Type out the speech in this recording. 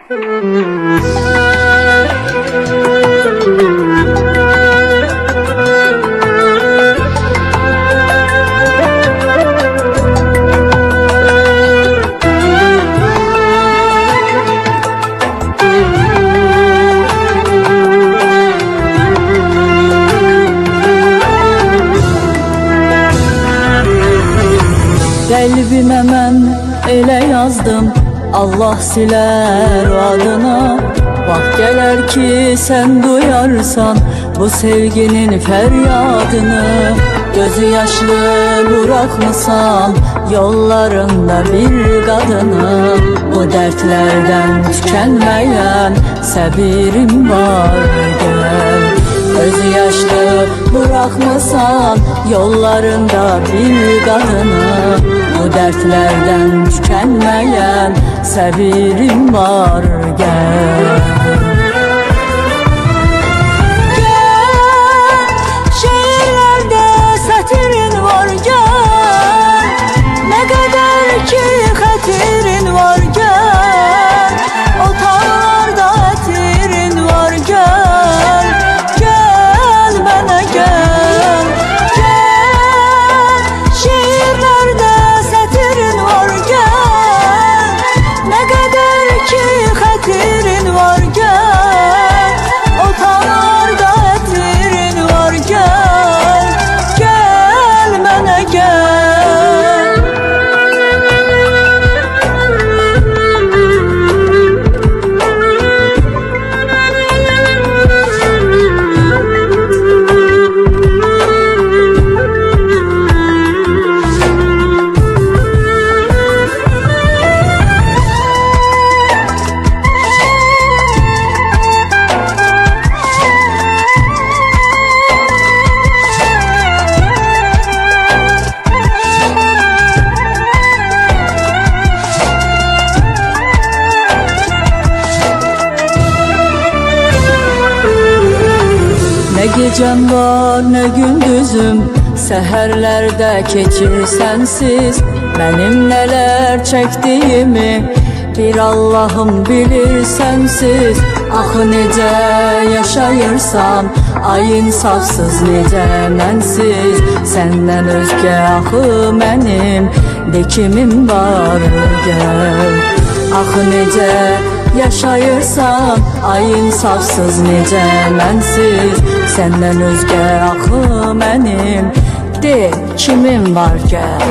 Qəlbimə mən elə yazdım, Allah siler adına. Vaxt gələr ki sen duyarsan bu sevginin feryadını. Gözü yaşlı bırakmasan yollarında bir kadını. Bu dertlerden tükenmeyen səbirim var gel. Gözü yaşlı bırakmasan yollarında bir kadını. Bu dertlerden tükenmeyen səbirim var gel. Şehirlerde satirin var gel. Ne kadar ki xatirin var gel. Otağlarda etirin var gel. Gel bana gel. Gel şehirlerde satirin var gel. Ne kadar ki xatirin var gel. Otağlarda etirin var gel. Gel bana gel. Ne gecem var ne gündüzüm, seherlerde keçir sensiz. Benim neler çektiğimi bir Allah'ım bilir sensiz. Ah nece yaşayırsam ay insafsız nece mənsiz. Senden özge ahı benim de kimim var gel. Ah nece yaşayırsan ay insafsız necə mənsiz. Senden özge axı mənim de kimim var gel.